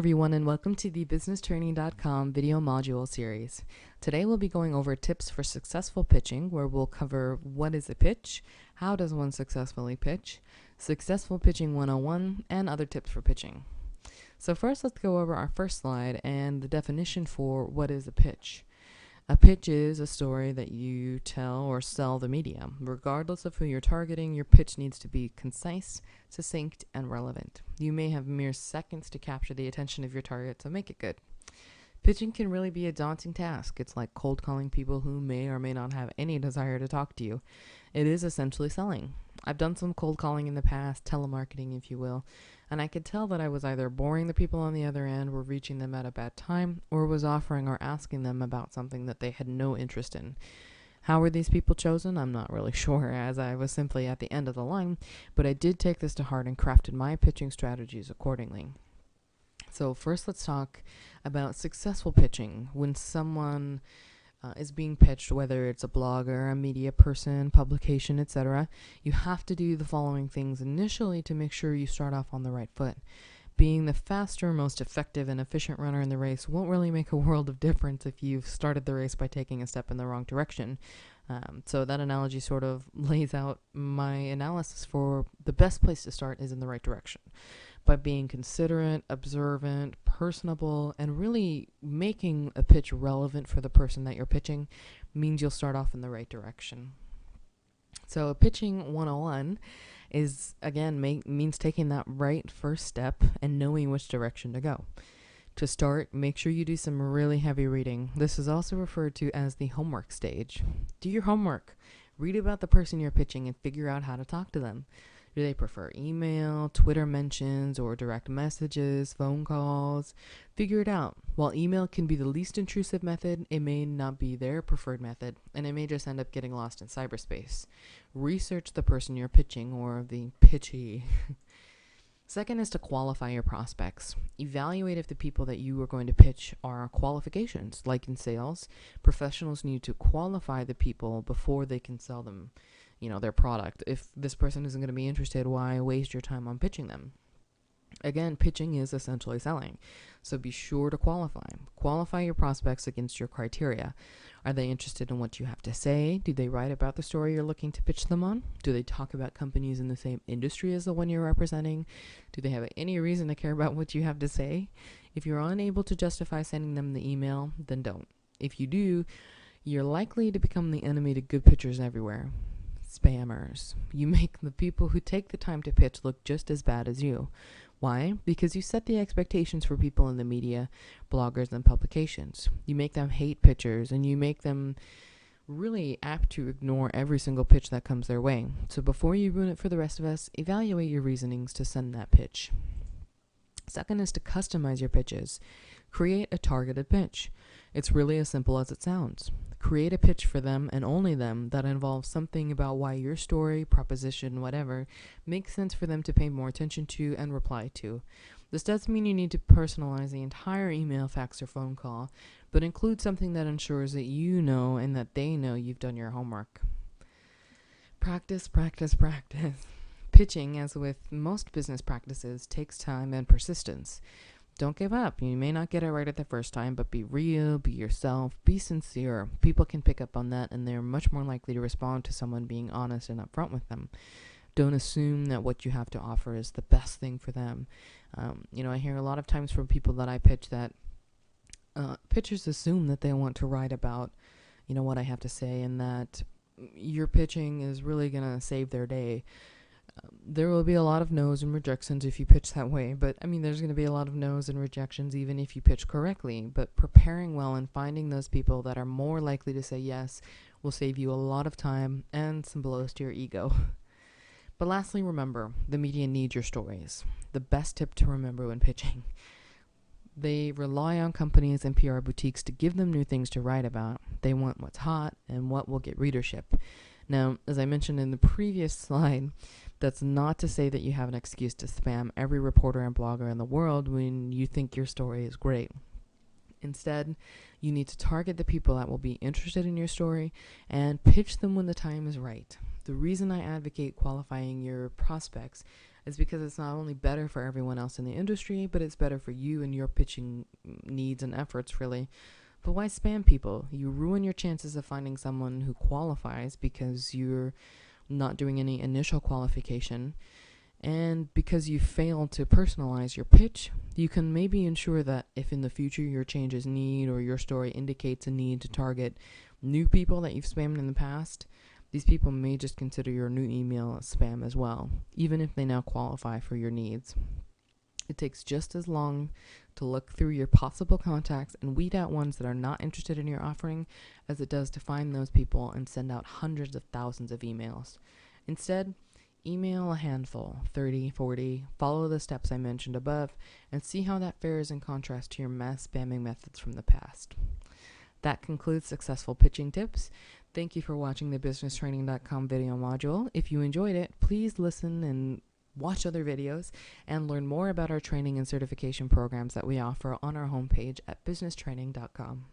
everyone, and welcome to the BusinessTraining.com video module series. Today we'll be going over tips for successful pitching, where we'll cover what is a pitch, how does one successfully pitch, successful pitching 101, and other tips for pitching. So first, let's go over our first slide and the definition for what is a pitch. A pitch is a story that you tell or sell the media. Regardless of who you're targeting, your pitch needs to be concise, succinct, and relevant. You may have mere seconds to capture the attention of your target, so make it good. Pitching can really be a daunting task. It's like cold calling people who may or may not have any desire to talk to you. It is essentially selling. I've done some cold calling in the past, telemarketing if you will, and I could tell that I was either boring the people on the other end, were reaching them at a bad time, or was offering or asking them about something that they had no interest in. How were these people chosen? I'm not really sure, as I was simply at the end of the line, but I did take this to heart and crafted my pitching strategies accordingly. So first, let's talk about successful pitching. When someone is being pitched, whether it's a blogger, a media person, publication, etc., you have to do the following things initially to make sure you start off on the right foot. Being the faster, most effective, and efficient runner in the race won't really make a world of difference if you've started the race by taking a step in the wrong direction. So that analogy sort of lays out my analysis for the best place to start is in the right direction. By being considerate, observant, personable, and really making a pitch relevant for the person that you're pitching means you'll start off in the right direction. So pitching 101 is, again, means taking that right first step and knowing which direction to go. To start, make sure you do some really heavy reading. This is also referred to as the homework stage. Do your homework. Read about the person you're pitching and figure out how to talk to them. Do they prefer email, Twitter mentions, or direct messages, phone calls? Figure it out. While email can be the least intrusive method, it may not be their preferred method, and it may just end up getting lost in cyberspace. Research the person you're pitching, or the pitchee. Second is to qualify your prospects. Evaluate if the people that you are going to pitch are qualifications. Like in sales, professionals need to qualify the people before they can sell them their product. If this person isn't going to be interested, why waste your time on pitching them? Again, pitching is essentially selling. So be sure to qualify. Qualify your prospects against your criteria. Are they interested in what you have to say? Do they write about the story you're looking to pitch them on? Do they talk about companies in the same industry as the one you're representing? Do they have any reason to care about what you have to say? If you're unable to justify sending them the email, then don't. If you do, you're likely to become the enemy to good pitchers everywhere. Spammers. You make the people who take the time to pitch look just as bad as you. Why? Because you set the expectations for people in the media, bloggers, and publications. You make them hate pitchers, and you make them really apt to ignore every single pitch that comes their way. So before you ruin it for the rest of us, evaluate your reasonings to send that pitch. Second is to customize your pitches. Create a targeted pitch. It's really as simple as it sounds. Create a pitch for them and only them that involves something about why your story, proposition, whatever, makes sense for them to pay more attention to and reply to. This doesn't mean you need to personalize the entire email, fax, or phone call, but include something that ensures that you know and that they know you've done your homework. Practice, practice, practice. Pitching, as with most business practices, takes time and persistence. Don't give up. You may not get it right at the first time, but be real, be yourself, be sincere. People can pick up on that, and they're much more likely to respond to someone being honest and upfront with them. Don't assume that what you have to offer is the best thing for them. I hear a lot of times from people that I pitch that pitchers assume that they want to write about, what I have to say, and that your pitching is really going to save their day. There will be a lot of no's and rejections if you pitch that way, but there's going to be a lot of no's and rejections even if you pitch correctly. But preparing well and finding those people that are more likely to say yes will save you a lot of time and some blows to your ego. But lastly, remember, the media needs your stories. The best tip to remember when pitching. They rely on companies and PR boutiques to give them new things to write about. They want what's hot and what will get readership. Now, as I mentioned in the previous slide, that's not to say that you have an excuse to spam every reporter and blogger in the world when you think your story is great. Instead, you need to target the people that will be interested in your story and pitch them when the time is right. The reason I advocate qualifying your prospects is because it's not only better for everyone else in the industry, but it's better for you and your pitching needs and efforts, really. But why spam people? You ruin your chances of finding someone who qualifies because you're not doing any initial qualification. And because you fail to personalize your pitch, you can maybe ensure that if in the future your changes need or your story indicates a need to target new people that you've spammed in the past, these people may just consider your new email as spam as well, even if they now qualify for your needs. It takes just as long to look through your possible contacts and weed out ones that are not interested in your offering as it does to find those people and send out hundreds of thousands of emails. Instead, email a handful, 30, 40, follow the steps I mentioned above, and see how that fares in contrast to your mass spamming methods from the past. That concludes Successful Pitching Tips. Thank you for watching the businesstraining.com video module. If you enjoyed it, please listen and watch other videos and learn more about our training and certification programs that we offer on our homepage at businesstraining.com.